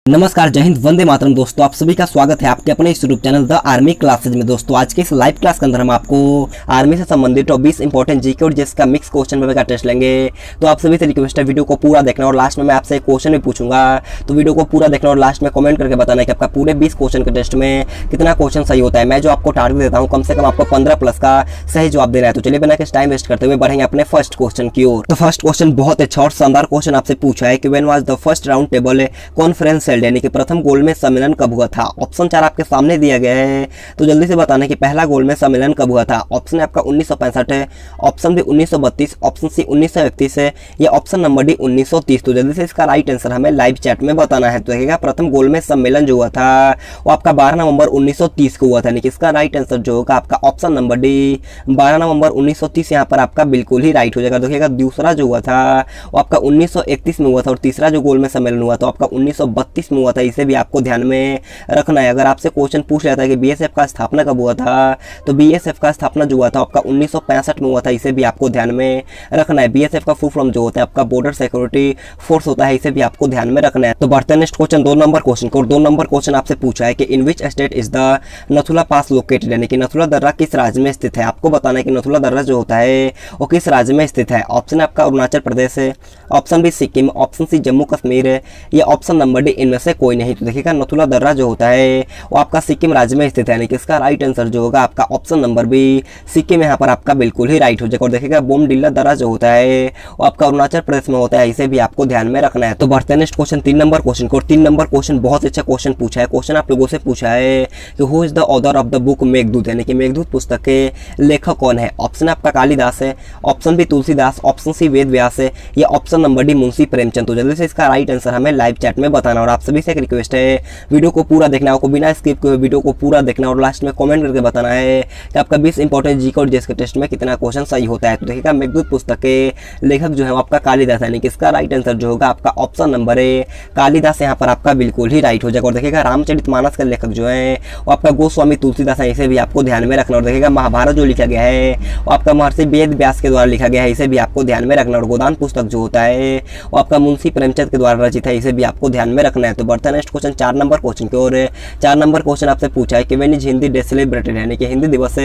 नमस्कार, जय हिंद, वंदे मातरम। दोस्तों आप सभी का स्वागत है आपके अपने इस YouTube channel the army classes में। दोस्तों आज के इस लाइव क्लास के अंदर हम आपको आर्मी से संबंधित 20 इंपॉर्टेंट जीके और जीएस का मिक्स क्वेश्चन पेपर का टेस्ट लेंगे। तो आप सभी से रिक्वेस्ट है वीडियो को पूरा देखना और लास्ट में मैं आपसे एक क्वेश्चन भी पूछूंगा, तो वीडियो को पूरा देखना और लास्ट में कमेंट करके बताना है कि आपका पूरे 20 क्वेश्चन के टेस्ट में कितना क्वेश्चन सही होता है। मैं जो आपको टारगेट देता हूँ कम से कम आपको 15 प्लस का सही जवाब देना है। तो चलिए बिना किसी टाइम वेस्ट करते हुए बढ़ेंगे अपने फर्स्ट क्वेश्चन की ओर। तो फर्स्ट क्वेश्चन बहुत अच्छा और शानदार क्वेश्चन आपसे पूछा है कि when was the first round table conference held, यानी कि प्रथम गोल में सम्मेलन कब हुआ था। ऑप्शन 4 आपके सामने दिया गया है, तो जल्दी से बताना कि पहला गोल में सम्मेलन कब हुआ था। ऑप्शन है आपका 1965 है, ऑप्शन बी 1932, ऑप्शन सी 1931 है, या ऑप्शन नंबर डी 1930। तो जल्दी से इसका राइट आंसर हमें लाइव चैट में बताना है। तो देखिएगा प्रथम गोल में सम्मेलन जो हुआ था वो आपका 12 नवंबर 1930 को हुआ था, यानी कि इसका राइट आंसर जो होगा आपका ऑप्शन नंबर डी 12 नवंबर 1930 यहाँ पर आपका बिल्कुल ही राइट हो जाएगा। देखिएगा दूसरा जो हुआ था वो आपका 1931 में हुआ था और तीसरा जो गोल में सम्मेलन हुआ था आपका 1932 में हुआ था। इसे भी आपको ध्यान में रखना है। अगर आपसे क्वेश्चन पूछ रहा था कि बीएसएफ का स्थापना कब हुआ था, तो बीएसएफ का स्थापना जो हुआ था आपका 1965 में हुआ था। इसे भी आपको ध्यान में रखना है। बीएसएफ का फुल फॉर्म जो होता है आपका बॉर्डर सिक्योरिटी फोर्स होता है, इसे भी आपको ध्यान में रखना है। तो बढ़ते हैं नेक्स्ट क्वेश्चन 2 नंबर क्वेश्चन को। 2 नंबर क्वेश्चन आपसे पूछा है कि in which state is the Nathula pass located, यानी कि नथुला दर्रा किस राज्य में स्थित है। आपको बताना है कि नथुला दर्रा जो होता है वो किस राज्य में स्थित है। ऑप्शन आपका अरुणाचल प्रदेश है, option B Sikkim, option C Jammu Kashmir है, या ऑप्शन नंबर डी इनमें से कोई नहीं। तो देखिएगा नथुला दर्रा जो होता है वो आपका सिक्किम राज्य में स्थित है, यानी कि इसका राइट आंसर जो होगा आपका ऑप्शन नंबर बी सिक्किम यहाँ पर आपका बिल्कुल ही राइट हो जाएगा। और देखिएगा बोमडिल्ला दर्रा जो होता है वो आपका अरुणाचल प्रदेश में होता है, इसे भी आपको ध्यान में रखना है। तो बढ़ते हैं नेक्स्ट क्वेश्चन 3 नंबर क्वेश्चन को। 3 नंबर क्वेश्चन बहुत अच्छा क्वेश्चन पूछा है। क्वेश्चन आप लोगों से पूछा है कि who is the author of the book Meghdoot, यानी कि मेघदूत पुस्तक के लेखक कौन है। ऑप्शन आपका कालिदास है, option B Tulsidas, option C Ved Vyas है, या option number D Munshi Premchand. तो जल्दी से इसका राइट आंसर हमें लाइव चैट में बताना। और आप सभी से एक रिक्वेस्ट है वीडियो को पूरा देखना, आपको बिना स्किप किए वीडियो को पूरा देखना और लास्ट में कमेंट करके बताना है कि आपका 20 इंपॉर्टेंट जीके और जीएस के टेस्ट में कितना क्वेश्चन सही होता है। तो देखिएगा मेघदूत पुस्तक के लेखक जो है वो आपका कालिदास है, यानी कि इसका राइट आंसर जो होगा आपका ऑप्शन नंबर है कालिदास यहाँ पर आपका बिल्कुल ही राइट हो जाएगा। और देखिएगा रामचरितमानस के लेखक जो है वो आपका गोस्वामी तुलसीदास है, इसे भी आपको ध्यान में रखना। और देखिएगा महाभारत जो लिखा गया है वो आपका महर्षि वेद व्यास के द्वारा लिखा गया है, इसे भी आपको ध्यान में रखना। और गोदान पुस्तक जो होता है वो आपका मुंशी प्रेमचंद के द्वारा रचित है, इसे भी आपको ध्यान में रखना है। तो बढ़ता है नेक्स्ट क्वेश्चन 4 नंबर क्वेश्चन की ओर। 4 नंबर क्वेश्चन आपसे पूछा है कि when is Hindi day celebrated, यानी कि हिंदी दिवस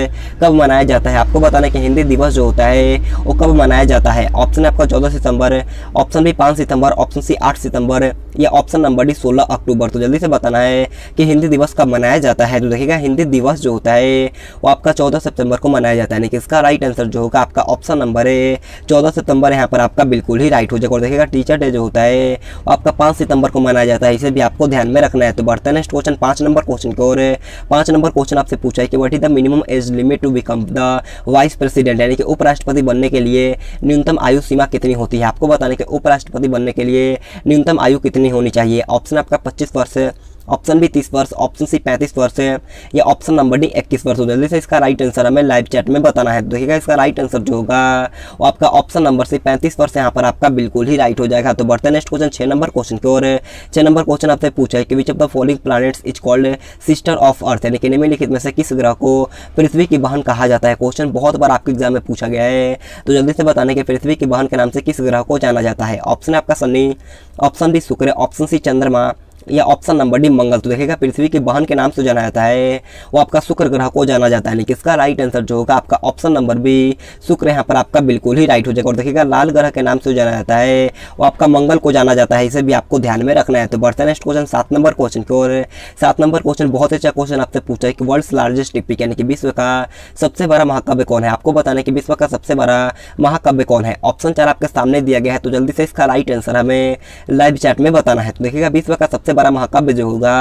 कब मनाया जाता है। आपको बताना है कि हिंदी दिवस जो होता है वो कब मनाया जाता है। ऑप्शन आपका 14 सितंबर, ऑप्शन बी 5 सितंबर, ऑप्शन सी 8 सितंबर, या ऑप्शन नंबर डी 16 अक्टूबर। तो जल्दी से बताना है कि हिंदी दिवस कब मनाया जाता है। तो देखिएगा हिंदी दिवस जो होता है वो आपका 14 सितंबर को मनाया जाता है, यानी कि इसका राइट आंसर जो होगा आपका ऑप्शन नंबर है 14 सितंबर यहाँ पर आपका बिल्कुल ही राइट हो जाएगा। और देखिएगा टीचर डे जो होता है वो आपका 5 सितंबर को मनाया जाता है, इसे भी आपको ध्यान में रखना है। तो बढ़ते हैं नेक्स्ट क्वेश्चन 5 नंबर क्वेश्चन की ओर। 5 नंबर क्वेश्चन आपसे पूछा है कि what is the minimum age limit to become the vice president, यानी कि उपराष्ट्रपति बनने के लिए न्यूनतम आयु सीमा कितनी होती है। आपको बताने के उपराष्ट्रपति बनने के लिए न्यूनतम आयु कितनी होनी चाहिए। ऑप्शन आपका 25 वर्ष है, ऑप्शन बी 30 वर्ष, ऑप्शन सी 35 वर्ष है, या ऑप्शन नंबर डी 21 वर्ष। हो जल्दी से इसका राइट आंसर हमें लाइव चैट में बताना है। देखिएगा इसका राइट आंसर जो होगा वो आपका ऑप्शन नंबर से 35 वर्ष यहाँ पर आपका बिल्कुल ही राइट हो जाएगा। तो बढ़ते हैं नेक्स्ट क्वेश्चन 6 नंबर क्वेश्चन की ओर। 6 नंबर क्वेश्चन आपसे पूछा है कि which of the following planets is called sister of earth, यानी कि निम्नलिखित में से किस ग्रह को पृथ्वी की बहन कहा जाता है। क्वेश्चन बहुत बार आपके एग्जाम में पूछा गया है, तो जल्दी से बताने कि पृथ्वी की बहन के नाम से किस ग्रह को जाना जाता है। ऑप्शन आपका शनि, ऑप्शन बी शुक्र, ऑप्शन सी चंद्रमा, या ऑप्शन नंबर डी मंगल। तो देखिएगा पृथ्वी की बहन के नाम से जाना जाता है वो आपका शुक्र ग्रह को जाना जाता है, यानी कि इसका राइट आंसर जो होगा आपका ऑप्शन नंबर बी शुक्र यहाँ पर आपका बिल्कुल ही राइट हो जाएगा। और देखिएगा लाल ग्रह के नाम से जाना जाता है वो आपका मंगल को जाना जाता है, इसे भी आपको ध्यान में रखना है। तो बढ़ते हैं नेक्स्ट क्वेश्चन 7 नंबर क्वेश्चन की ओर। 7 नंबर क्वेश्चन बहुत अच्छा क्वेश्चन आपसे पूछा है कि वर्ल्ड्स लार्जेस्ट एपिक, यानी कि विश्व का सबसे बड़ा महाकाव्य कौन है। आपको बताना है कि विश्व का सबसे बड़ा महाकाव्य कौन है। ऑप्शन 4 आपके सामने दिया गया है, तो जल्दी से इसका राइट आंसर हमें लाइव चैट में बताना है। तो देखिएगा विश्व का सबसे बड़ा महाकाव्य जो होगा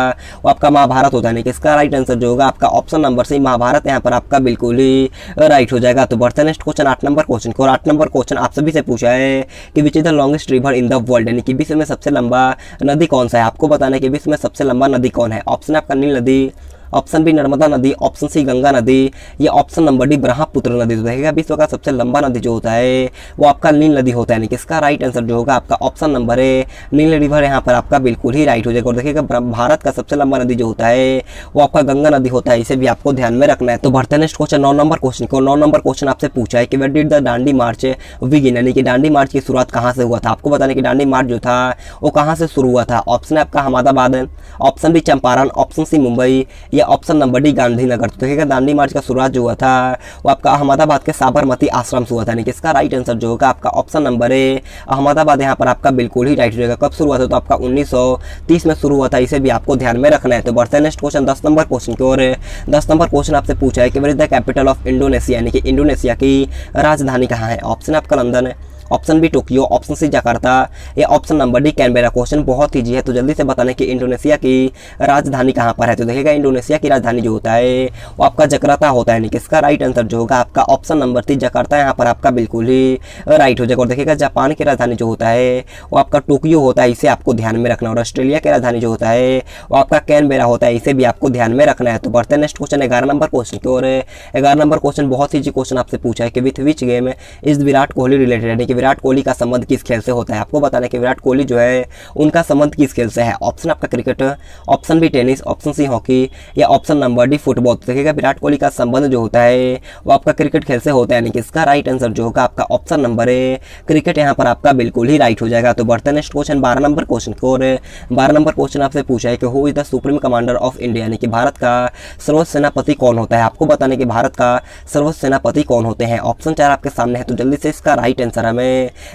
वो आपका महाभारत होता है, नहीं कि इसका राइट आंसर जो होगा आपका ऑप्शन नंबर से महाभारत यहाँ पर आपका बिल्कुल ही राइट हो जाएगा। तो बढ़ते हैं नेक्स्ट क्वेश्चन 8 नंबर क्वेश्चन को। 8 नंबर क्वेश्चन आप सभी से पूछा है कि which is the longest river in the world, यानी कि विश्व में सबसे लंबा नदी कौन सा है। आपको बताना है कि विश्व में सबसे लंबा नदी कौन है। ऑप्शन आपका नील नदी, ऑप्शन बी नर्मदा नदी, ऑप्शन सी गंगा नदी, या ऑप्शन नंबर डी ब्रह्मपुत्र नदी। तो देखिएगा विश्व का सबसे लंबा नदी जो होता है वो आपका नील नदी होता है, यानी कि इसका राइट आंसर जो होगा आपका ऑप्शन नंबर है नील रिवर यहाँ पर आपका बिल्कुल ही राइट हो जाएगा। और देखिएगा भारत का सबसे लंबा नदी जो होता है वो आपका गंगा नदी होता है, इसे भी आपको ध्यान में रखना है। तो बढ़ते हैं नेक्स्ट क्वेश्चन 9 नंबर क्वेश्चन को। 9 नंबर क्वेश्चन आपसे पूछा है कि where did the Dandi march begin, यानी कि दांडी मार्च की शुरुआत कहाँ से हुआ था। आपको बताने कि दांडी मार्च जो था वो कहाँ से शुरू हुआ था। ऑप्शन है आपका Ahmedabad, option B Champaran, option C Mumbai, या ऑप्शन नंबर डी गांधीनगर। तो देखिएगा दांडी मार्च का शुरुआत जो हुआ था वो आपका अहमदाबाद के साबरमती आश्रम से हुआ था, यानी कि इसका राइट आंसर जो होगा आपका ऑप्शन नंबर है अहमदाबाद यहाँ पर आपका बिल्कुल ही राइट हो जाएगा। कब शुरू हुआ था तो आपका 1930 में शुरू हुआ था, इसे भी आपको ध्यान में रखना है। तो बढ़ते हैं नेक्स्ट क्वेश्चन 10 नंबर क्वेश्चन की ओर। 10 नंबर क्वेश्चन आपसे पूछा है कि where is the capital of Indonesia, यानी कि इंडोनेशिया की राजधानी कहाँ है। ऑप्शन आपका लंदन है, option B Tokyo, option C Jakarta, या option number D Canberra. Question बहुत ईजी है तो जल्दी से बताने कि इंडोनेशिया की राजधानी कहाँ पर है। तो देखिएगा इंडोनेशिया की राजधानी जो होता है वो आपका जकार्ता होता है, यानी कि इसका राइट आंसर जो होगा आपका ऑप्शन नंबर 3 जकार्ता यहाँ पर आपका बिल्कुल ही राइट हो जाएगा। और देखिएगा जापान की राजधानी जो होता है वो आपका टोक्यो होता है, इसे आपको ध्यान में रखना। और ऑस्ट्रेलिया की राजधानी जो होता है वो आपका कैनबेरा होता है, इसे भी आपको ध्यान में रखना है। तो बढ़ते हैं नेक्स्ट क्वेश्चन 11 नंबर क्वेश्चन की ओर। 11 नंबर क्वेश्चन बहुत ईजी क्वेश्चन आपसे पूछा है कि with which game is Virat Kohli related, यानी कि विराट कोहली का संबंध किस खेल से होता है। आपको बताना कि विराट कोहली जो है उनका संबंध किस खेल से है। ऑप्शन आपका cricket, option B tennis, option C hockey, या ऑप्शन नंबर डी फुटबॉल। तो देखिएगा विराट कोहली का संबंध जो होता है वो आपका क्रिकेट खेल से होता है, यानी कि इसका राइट आंसर जो होगा आपका ऑप्शन नंबर है क्रिकेट यहाँ पर आपका बिल्कुल ही राइट हो जाएगा। तो बढ़ते हैं नेक्स्ट क्वेश्चन 12 नंबर क्वेश्चन की ओर। 12 नंबर क्वेश्चन आपसे पूछा है कि who is the supreme commander of India, यानी कि भारत का सर्वोच्च सेनापति कौन होता है। आपको बताने कि भारत का सर्वोच्च सेनापति कौन होते हैं। ऑप्शन 4 आपके सामने है तो जल्दी से इसका राइट आंसर हमें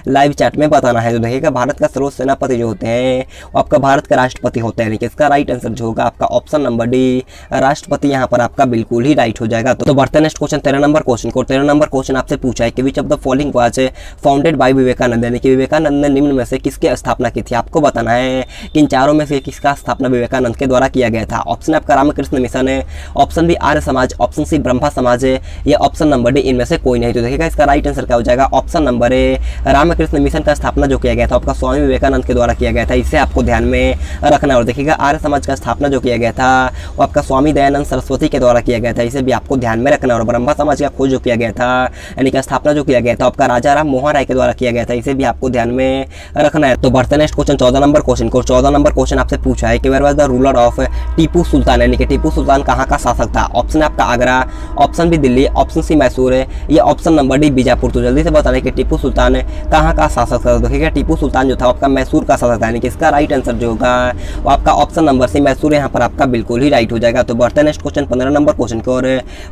लाइव चैट में बताना है। तो देखिएगा भारत का सर्वोच्च सेनापति जो होते हैं वो आपका भारत का राष्ट्रपति होते हैं, यानी कि इसका राइट आंसर जो होगा आपका ऑप्शन नंबर डी राष्ट्रपति यहाँ पर आपका बिल्कुल ही राइट हो जाएगा। तो बढ़ते हैं नेक्स्ट क्वेश्चन 13 नंबर क्वेश्चन को। 13 नंबर क्वेश्चन आपसे पूछा है कि which of the following was founded by Vivekananda, यानी कि विवेकानंद ने निम्न में से किसकी स्थापना की थी। आपको बताना है कि इन चारों में से किसका स्थापना विवेकानंद के द्वारा किया गया था। ऑप्शन आपका रामकृष्ण मिशन है, option B Arya Samaj, option C Brahma समाज है, या ऑप्शन नंबर डी इनमें से कोई नहीं। तो देखिएगा इसका राइट आंसर क्या हो जाएगा। ऑप्शन नंबर है रामकृष्ण मिशन का स्थापना जो किया गया था आपका स्वामी विवेकानंद के द्वारा किया गया था, इसे आपको ध्यान में रखना। और देखिएगा आर्य समाज का स्थापना जो किया गया था वो आपका स्वामी दयानंद सरस्वती के द्वारा किया गया था, इसे भी आपको ध्यान में रखना। और ब्रह्मा समाज का खोज जो किया गया था यानी कि स्थापना जो किया गया था आपका राजा राम मोहन राय के द्वारा किया गया था, इसे भी आपको ध्यान में रखना है। तो बढ़ते नेक्स्ट क्वेश्चन 14 नंबर क्वेश्चन को। 14 नंबर क्वेश्चन आपसे पूछा है कि where was the ruler of Tipu Sultan, यानी कि टीपू सुल्तान कहाँ का शासक था। ऑप्शन आपका Agra, option B Delhi, option C Mysore है, या ऑप्शन नंबर डी बीजापुर। तो जल्दी से बताना कि टीपू सुल्तान कहाँ का शासक था। देखिएगा टीपू सुल्तान जो था आपका मैसूर का शासक था, यानी कि इसका राइट आंसर जो होगा वो आपका ऑप्शन नंबर सी मैसूर यहाँ पर आपका बिल्कुल ही राइट हो जाएगा। तो बढ़ते नेक्स्ट क्वेश्चन 15 नंबर क्वेश्चन की ओर।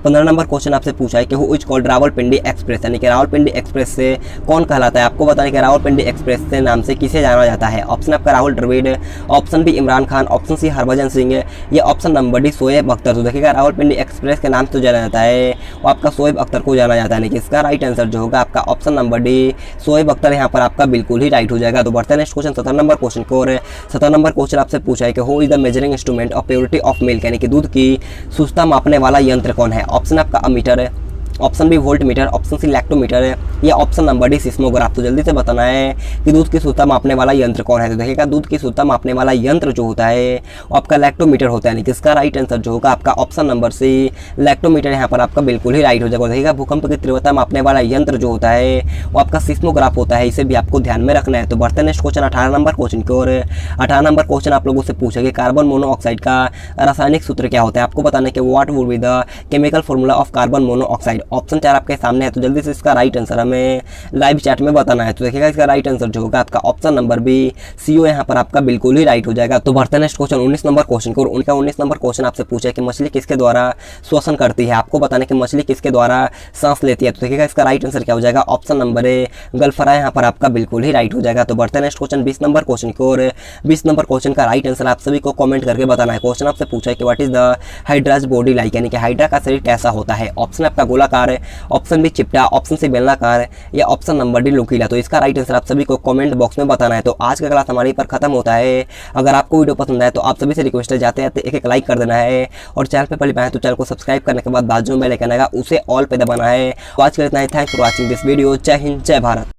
15 नंबर क्वेश्चन आपसे पूछा है कि who is called Rawalpindi express, यानी कि रावलपिंडी एक्सप्रेस से कौन कहलाता है। आपको बताने कि रावलपिंडी एक्सप्रेस से नाम से किसे जाना जाता है। ऑप्शन आपका Rahul Dravid, option B Imran Khan, option C Harbhajan Singh, या option number D Shoaib Akhtar. तो देखिएगा रावलपिंडी एक्सप्रेस के नाम से जाना जाता है वो आपका शोएब अख्तर को जाना जाता है, यानी कि इसका राइट आंसर जो होगा आपका option number D Shoaib Akhtar यहाँ पर आपका बिल्कुल ही राइट हो जाएगा। तो बढ़ते हैं नेक्स्ट क्वेश्चन 17 नंबर क्वेश्चन की ओर। 17 नंबर क्वेश्चन आपसे पूछा है कि who is the measuring instrument of purity of milk, यानी कि दूध की शुद्धता मापने वाला यंत्र कौन है। ऑप्शन आपका अमीटर है, option B voltmeter, option C lactometer है, या ऑप्शन नंबर डी सिस्मोग्राफ। तो जल्दी से बताना है कि दूध की शुद्धता मापने वाला यंत्र कौन है। तो देखिएगा दूध की शुद्धता मापने वाला यंत्र जो होता है वो आपका लैक्टोमीटर होता है, यानी कि इसका राइट आंसर जो होगा आपका ऑप्शन नंबर सी लैक्टोमीटर यहाँ पर आपका बिल्कुल ही राइट हो जाएगा। देखिएगा भूकंप की तीव्रता मापने वाला यंत्र जो होता है वो आपका सिस्मोग्राफ होता है, इसे भी आपको ध्यान में रखना है। तो बढ़ते नेक्स्ट क्वेश्चन 18 नंबर क्वेश्चन की ओर। 18 नंबर क्वेश्चन आप लोगों से पूछा कि कार्बन मोनोऑक्साइड का रासायनिक सूत्र क्या होता है। आपको बताना कि what would be the chemical formula of carbon monoxide. Option 4 आपके सामने है तो जल्दी से इसका राइट आंसर हमें लाइव चैट में बताना है। तो देखिएगा इसका राइट आंसर जो होगा आपका ऑप्शन नंबर बी CO यहाँ पर आपका बिल्कुल ही राइट हो जाएगा। तो बढ़ते नेक्स्ट क्वेश्चन 19 नंबर क्वेश्चन को। उनका 19 नंबर क्वेश्चन आपसे पूछा है कि मछली किसके द्वारा श्वसन करती है। आपको बताना कि मछली किसके द्वारा सांस लेती है। तो देखिएगा इसका राइट आंसर क्या हो जाएगा। ऑप्शन नंबर ए गलफरा यहाँ पर आपका बिल्कुल ही राइट हो जाएगा। तो बढ़ते नेक्स्ट क्वेश्चन 20 नंबर क्वेश्चन को। और 20 नंबर क्वेश्चन का राइट आंसर आप सभी को कमेंट करके बताना है। क्वेश्चन आपसे पूछा है कि what is the हाइड्राज body like, यानी कि हाइड्रा का शरीर कैसा होता है। ऑप्शन आपका गोलाकार है, ऑप्शन बी चिपटा, ऑप्शन सी बेलनाकार है, या ऑप्शन नंबर डी नुकीला। तो इसका राइट आंसर आप सभी को कमेंट बॉक्स में बताना है। तो आज का क्लास हमारी पर खत्म होता है। अगर आपको वीडियो पसंद आए तो आप सभी से रिक्वेस्ट है जाते जाते एक लाइक कर देना है, और चैनल पे पहली बार है तो चैनल को सब्सक्राइब करने के बाद बाजू में बेल आइकन आएगा उसे ऑल पे दबाना है। तो आज के लिए इतना ही। Thanks for watching this video. जय हिंद, जय भारत।